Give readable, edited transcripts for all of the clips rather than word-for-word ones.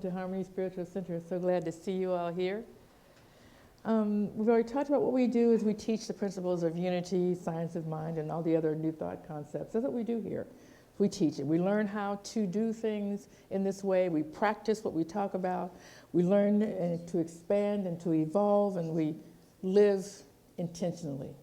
To Harmony Spiritual Center. So glad to see you all here. We've already talked about what we do is we teach the principles of unity, science of mind, and all the other new thought concepts. That's what we do here. We teach it. We learn how to do things in this way. We practice what we talk about. We learn to expand and to evolve, and we live intentionally.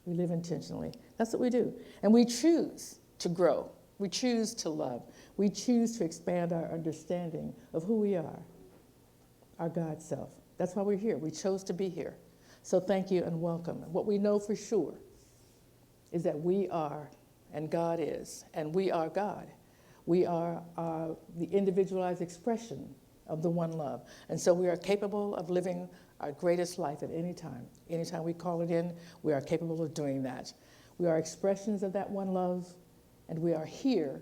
We live intentionally. That's what we do. And we choose to grow. We choose to love. We choose to expand our understanding of who we are, our God self. That's why we're here. We chose to be here. So thank you and welcome. What we know for sure is that we are, and God is, and we are God. We are the individualized expression of the one love. And so we are capable of living our greatest life at any time. Anytime we call it in, we are capable of doing that. We are expressions of that one love, and we are here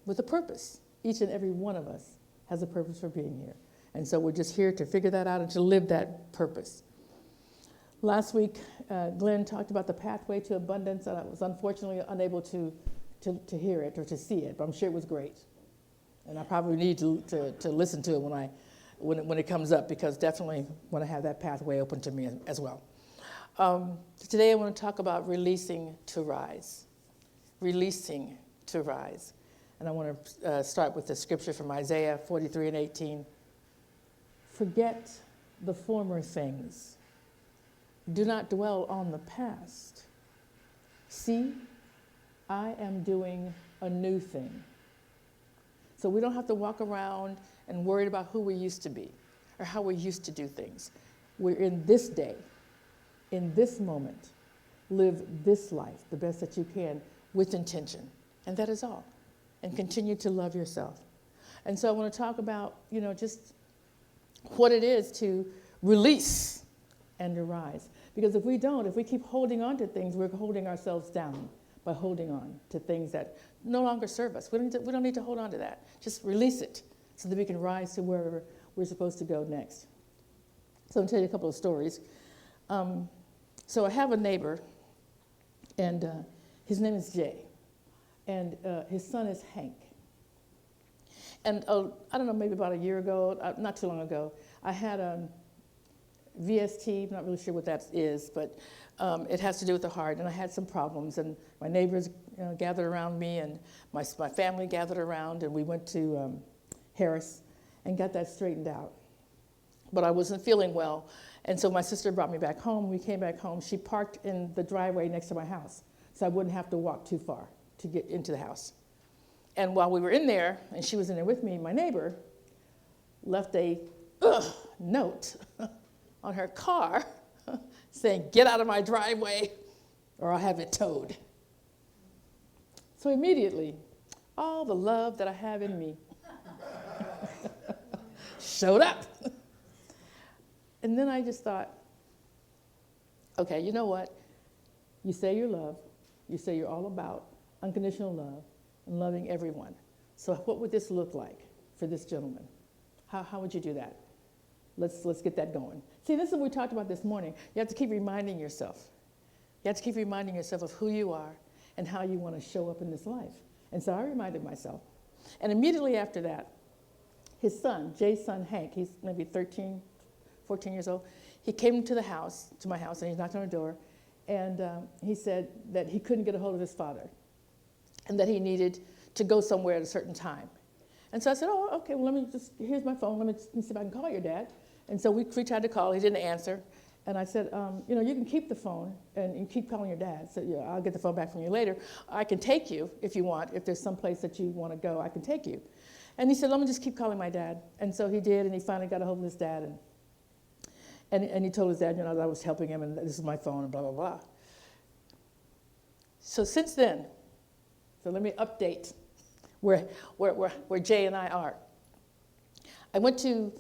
with a purpose. Each and every one of us has a purpose for being here. And so we're just here to figure that out and to live that purpose. Last week, Glenn talked about the pathway to abundance, and I was unfortunately unable to hear it or to see it, but I'm sure it was great. And I probably need to listen to it when it comes up, because definitely want to have that pathway open to me as well. Today I want to talk about releasing to rise. Releasing to rise. And I want to start with the scripture from Isaiah 43:18. Forget the former things. Do not dwell on the past. See, I am doing a new thing. So we don't have to walk around and worry about who we used to be or how we used to do things. We're in this day, in this moment. Live this life the best that you can with intention. And that is all. And continue to love yourself. And so I want to talk about, just what it is to release and to rise. Because if we keep holding on to things, we're holding ourselves down by holding on to things that no longer serve us. We don't need to hold on to that. Just release it so that we can rise to wherever we're supposed to go next. So I'm going to tell you a couple of stories. So I have a neighbor, and his name is Pjae. And his son is Hank. And I don't know, maybe about a year ago, not too long ago, I had a VST, I'm not really sure what that is, but it has to do with the heart, and I had some problems, and my neighbors gathered around me, and my family gathered around, and we went to Harris and got that straightened out. But I wasn't feeling well, and so my sister brought me back home. We came back home. She parked in the driveway next to my house, so I wouldn't have to walk too far to get into the house. And while we were in there, and she was in there with me, my neighbor left a note on her car saying, "Get out of my driveway or I'll have it towed." So immediately, all the love that I have in me showed up. And then I just thought, okay, you know what? You say you love, you say you're all about unconditional love and loving everyone. So what would this look like for this gentleman? How would you do that? Let's get that going. See, this is what we talked about this morning. You have to keep reminding yourself. You have to keep reminding yourself of who you are and how you want to show up in this life. And so I reminded myself. And immediately after that, his son, Jay's son, Hank, he's maybe 13, 14 years old, he came to my house, and he knocked on the door, and he said that he couldn't get a hold of his father, and that he needed to go somewhere at a certain time. And so I said, oh, okay, well, here's my phone, let me see if I can call your dad. And so we tried to call, he didn't answer. And I said, you can keep the phone and keep calling your dad. So yeah, I'll get the phone back from you later. I can take you if you want, if there's some place that you want to go, I can take you. And he said, let me just keep calling my dad. And so he did, and he finally got a hold of his dad. And he told his dad, that I was helping him, and this is my phone, and blah, blah, blah. So since then, so let me update where Jay and I are. I went to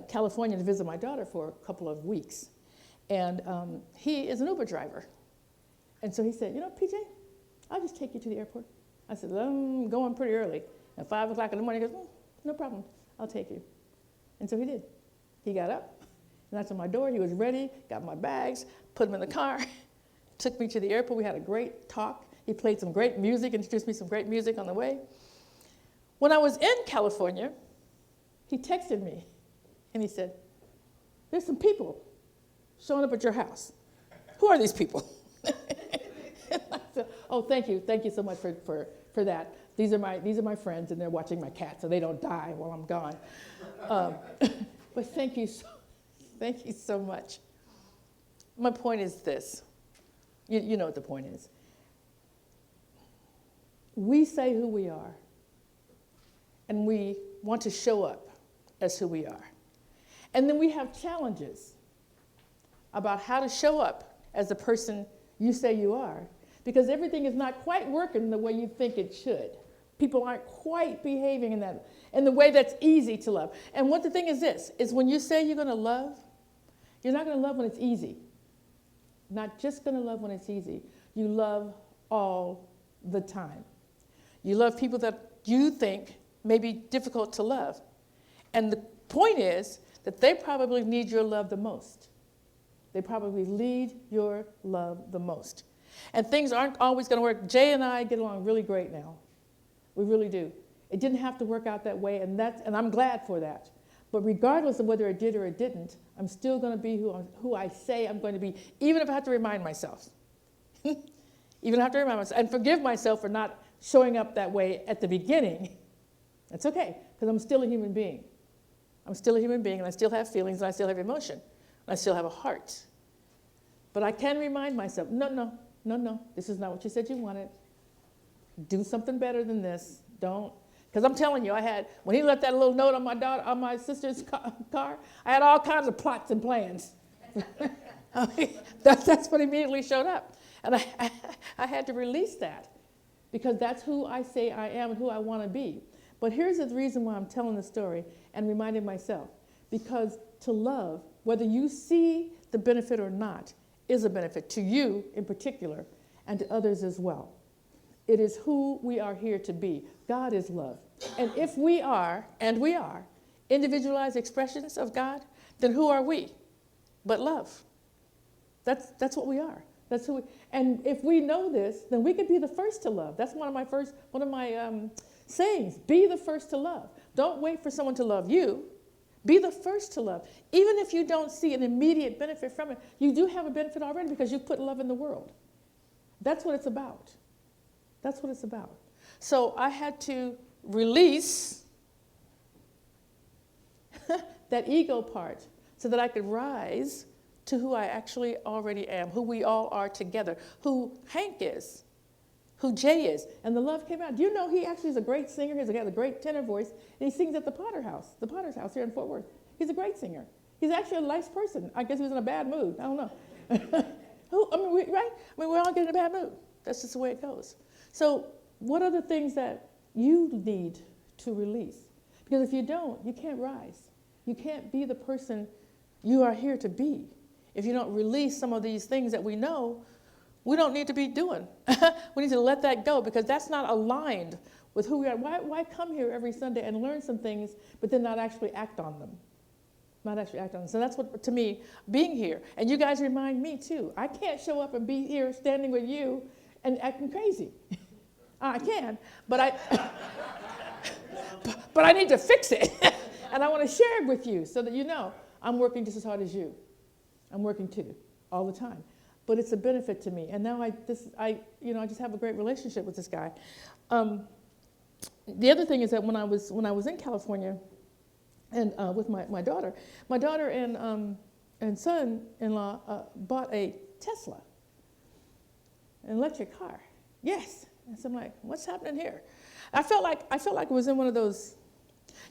California to visit my daughter for a couple of weeks. And he is an Uber driver. And so he said, PJ, I'll just take you to the airport. I said, I'm going pretty early. At 5 o'clock in the morning, he goes, no problem, I'll take you. And so he did. He got up, knocked on my door, he was ready, got my bags, put them in the car, took me to the airport. We had a great talk. He played some great music, introduced me some great music on the way. When I was in California, he texted me, and he said, there's some people showing up at your house. Who are these people? And I said, oh, thank you so much for that. These are my friends, and they're watching my cat so they don't die while I'm gone. But thank you so much. My point is this. You know what the point is. We say who we are, and we want to show up as who we are. And then we have challenges about how to show up as the person you say you are, because everything is not quite working the way you think it should. People aren't quite behaving in the way that's easy to love. And what the thing is this, is when you say you're going to love, you're not going to love when it's easy. Not just going to love when it's easy. You love all the time. You love people that you think may be difficult to love. And the point is that they probably need your love the most. They probably need your love the most. And things aren't always going to work. Jay and I get along really great now. We really do. It didn't have to work out that way, and I'm glad for that. But regardless of whether it did or it didn't, I'm still going to be who I say I'm going to be, even if I have to remind myself. Even if I have to remind myself. And forgive myself for not showing up that way at the beginning. That's okay, because I'm still a human being. I'm still a human being, and I still have feelings, and I still have emotion, and I still have a heart. But I can remind myself, no, this is not what you said you wanted. Do something better than this. Don't. Because I'm telling you, when he left that little note on my sister's car, I had all kinds of plots and plans. That's what immediately showed up. And I had to release that, because that's who I say I am and who I want to be. But here's the reason why I'm telling the story and reminding myself. Because to love, whether you see the benefit or not, is a benefit to you in particular and to others as well. It is who we are here to be. God is love. And if we are, and we are, individualized expressions of God, then who are we but love? That's what we are. That's who we, and if we know this, then we could be the first to love. That's one of my sayings. Be the first to love. Don't wait for someone to love you. Be the first to love. Even if you don't see an immediate benefit from it, you do have a benefit already because you've put love in the world. That's what it's about. That's what it's about. So I had to release that ego part so that I could rise to who I actually already am, who we all are together, who Hank is, who Jay is. And the love came out. Do you know he actually is a great singer? He's got a great tenor voice, and he sings at the Potter's House here in Fort Worth. He's a great singer. He's actually a nice person. I guess he was in a bad mood. I don't know. Right? We're all getting in a bad mood. That's just the way it goes. So what are the things that you need to release? Because if you don't, you can't rise. You can't be the person you are here to be if you don't release some of these things that we know we don't need to be doing. We need to let that go, because that's not aligned with who we are. Why come here every Sunday and learn some things, but then not actually act on them? Not actually act on them. So that's what, to me, being here. And you guys remind me, too. I can't show up and be here standing with you and acting crazy. I can, but I need to fix it. And I want to share it with you so that you know I'm working just as hard as you. I'm working too, all the time. But it's a benefit to me. And now I just have a great relationship with this guy. The other thing is that when I was in California and with my daughter and son-in-law bought a Tesla, an electric car. Yes. And so I'm like, what's happening here? I felt like it was in one of those.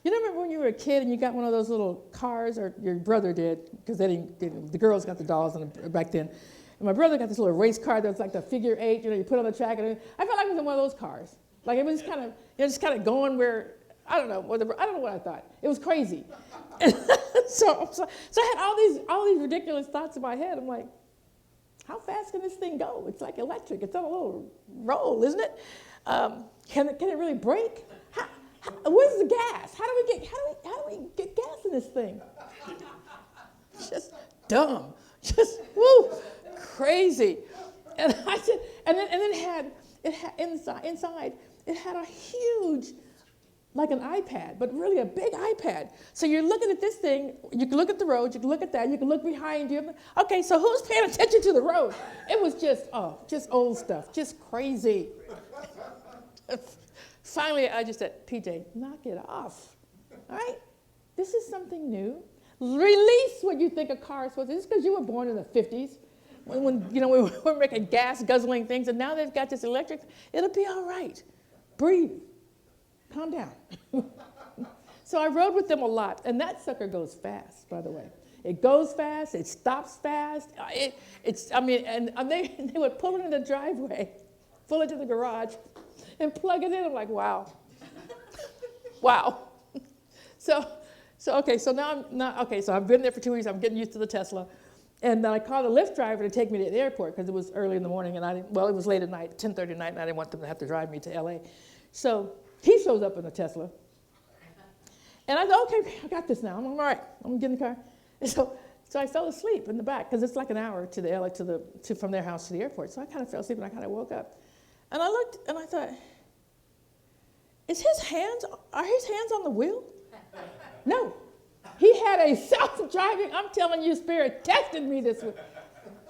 You remember when you were a kid and you got one of those little cars, or your brother did, because the girls got the dolls back then. And my brother got this little race car that was like the figure 8, you put on the track. And I felt like it was in one of those cars. Like it was just kind of going where, I don't know what I thought. It was crazy. so I had all these ridiculous thoughts in my head. I'm like, how fast can this thing go? It's like electric. It's on a little roll, isn't it? Can it really brake? Where's the gas? How do we get gas in this thing? Just dumb. Just woo, crazy. And I said, and then it had inside it had a huge like an iPad, but really a big iPad. So you're looking at this thing, you can look at the road, you can look at that, you can look behind you. Okay, so who's paying attention to the road? It was just old stuff, just crazy. Finally, I just said, PJ, knock it off, all right? This is something new. Release what you think a car is supposed to do. It's because you were born in the 50s when we were making gas-guzzling things, and now they've got this electric. It'll be all right. Breathe. Calm down. So I rode with them a lot, and that sucker goes fast, by the way. It goes fast. It stops fast. And they would pull it in the driveway, pull it to the garage, and plug it in. I'm like, wow. Wow. So I've been there for 2 weeks. I'm getting used to the Tesla. And then I called a Lyft driver to take me to the airport because it was early in the morning, and it was late at night, 10:30 at night, and I didn't want them to have to drive me to LA. So he shows up in the Tesla. And I thought, okay, I got this now. I'm all right. I'm going to get in the car. And so I fell asleep in the back because it's like an hour to the LA from their house to the airport. So I kind of fell asleep, and I kind of woke up. And I looked, and I thought, are his hands on the wheel? No. He had a self-driving, I'm telling you, Spirit tested me this week.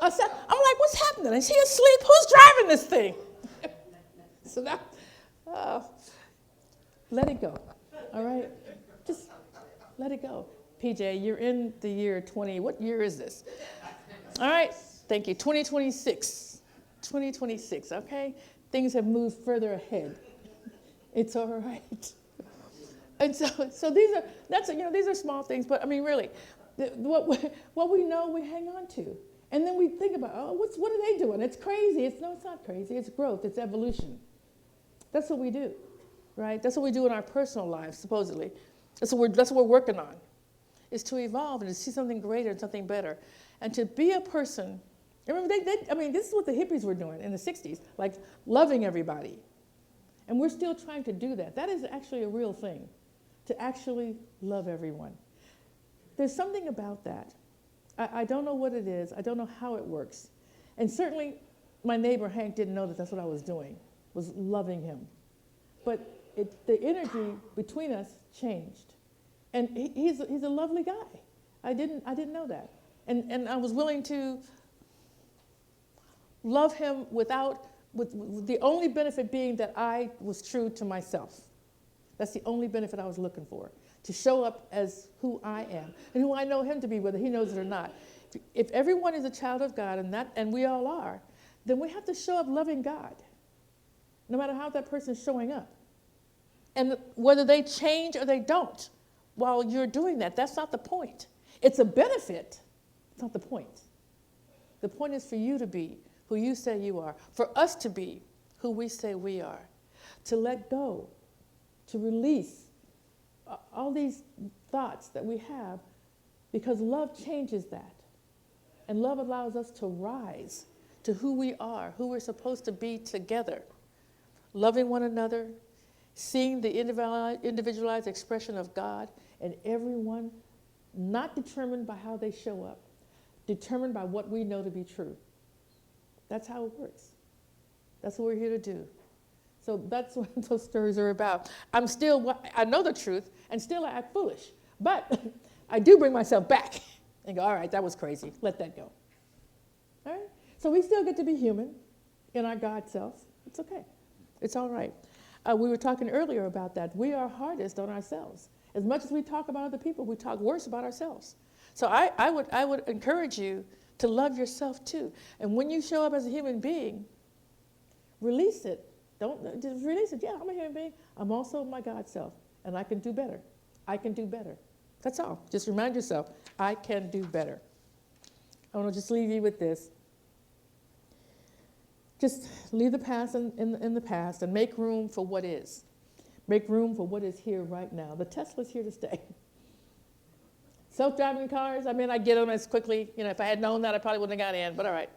I'm like, what's happening? Is he asleep? Who's driving this thing? So now, let it go, all right? Just let it go. PJ, you're in the year 20. What year is this? All right, thank you. 2026. 2026, okay? Things have moved further ahead. It's all right. And so these are small things, but I mean, really, what we know, we hang on to. And then we think about, what are they doing? It's crazy. It's not crazy. It's growth. It's evolution. That's what we do, right? That's what we do in our personal lives, supposedly. That's what we're working on, is to evolve and to see something greater and something better. And to be a person, remember, this is what the hippies were doing in the 60s, like loving everybody. And we're still trying to do that. That is actually a real thing, to actually love everyone. There's something about that. I don't know what it is. I don't know how it works. And certainly my neighbor Hank didn't know that that's what I was doing, was loving him. But the energy between us changed. And he's a lovely guy. I didn't know that. And I was willing to love him with the only benefit being that I was true to myself. That's the only benefit I was looking for, to show up as who I am and who I know him to be, whether he knows it or not. If everyone is a child of God, and we all are, then we have to show up loving God, no matter how that person is showing up. And whether they change or they don't, while you're doing that, that's not the point. It's a benefit. It's not the point. The point is for you to be who you say you are, for us to be who we say we are, to let go, to release all these thoughts that we have, because love changes that. And love allows us to rise to who we are, who we're supposed to be together, loving one another, seeing the individualized expression of God in everyone, not determined by how they show up, determined by what we know to be true. That's how it works. That's what we're here to do. So that's what those stories are about. I know the truth, and still I act foolish. But I do bring myself back and go, all right, that was crazy. Let that go. All right? So we still get to be human in our God self. It's okay. It's all right. We were talking earlier about that. We are hardest on ourselves. As much as we talk about other people, we talk worse about ourselves. So I would encourage you to love yourself too. And when you show up as a human being, release it. Don't just release it. Yeah, I'm a human being. I'm also my God self, and I can do better. I can do better. That's all. Just remind yourself, I can do better. I want to just leave you with this. Just leave the past in the past and make room for what is. Make room for what is here right now. The Tesla's here to stay. Self-driving cars, I get them as quickly. If I had known that, I probably wouldn't have got in, but all right.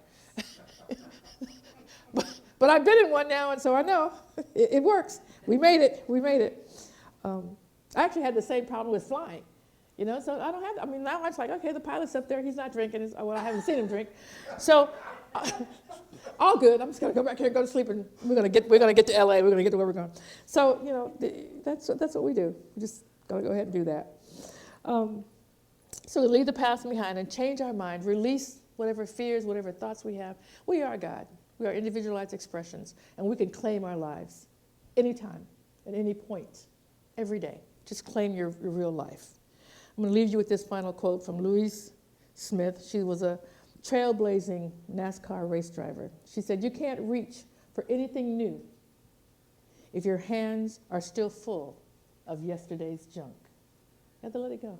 But I've been in one now, and so I know it works. We made it. I actually had the same problem with flying, so I don't have, now it's like, okay, the pilot's up there, he's not drinking. I haven't seen him drink. So All good. I'm just going to go back here and go to sleep, and we're going to get to LA. We're going to get to where we're going. So, you know, that's what we do. We just got to go ahead and do that. So we leave the past behind and change our mind, release whatever fears, whatever thoughts we have. We are God. We are individualized expressions, and we can claim our lives anytime, at any point, every day. Just claim your real life. I'm going to leave you with this final quote from Louise Smith. She was a trailblazing NASCAR race driver. She said, "You can't reach for anything new if your hands are still full of yesterday's junk." You have to let it go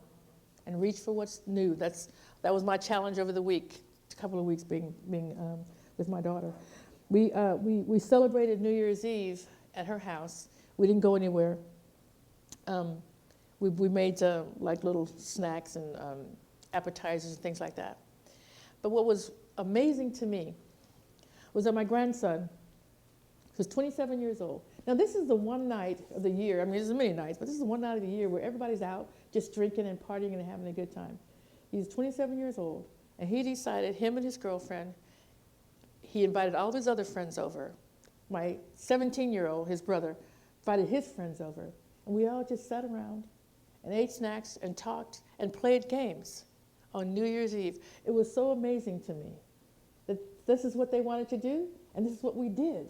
and reach for what's new. That was my challenge over the week, a couple of weeks being with my daughter. We celebrated New Year's Eve at her house. We didn't go anywhere. We made like little snacks and appetizers and things like that. But what was amazing to me was that my grandson, who's 27 years old. Now, this is the one night of the year. I mean, there's many nights, but this is the one night of the year where everybody's out just drinking and partying and having a good time. He's 27 years old, and he decided, him and his girlfriend, he invited all of his other friends over. My 17-year-old, his brother, invited his friends over. And we all just sat around and ate snacks and talked and played games on New Year's Eve. It was so amazing to me that this is what they wanted to do, and this is what we did.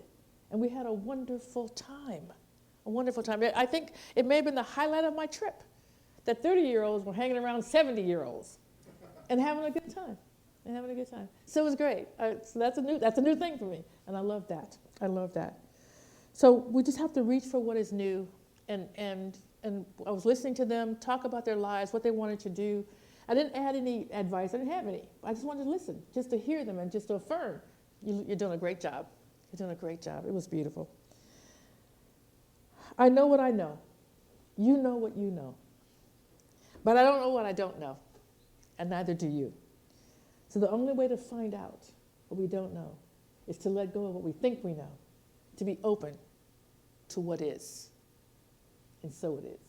And we had a wonderful time, a wonderful time. I think it may have been the highlight of my trip, that 30-year-olds were hanging around 70-year-olds and having a good time, So it was great. So that's a new thing for me, and I love that. I love that. So we just have to reach for what is new, and I was listening to them talk about their lives, what they wanted to do. I didn't add any advice. I didn't have any. I just wanted to listen, just to hear them and just to affirm. You're doing a great job. You're doing a great job. It was beautiful. I know what I know. You know what you know. But I don't know what I don't know, and neither do you. So the only way to find out what we don't know is to let go of what we think we know, to be open to what is. And so it is.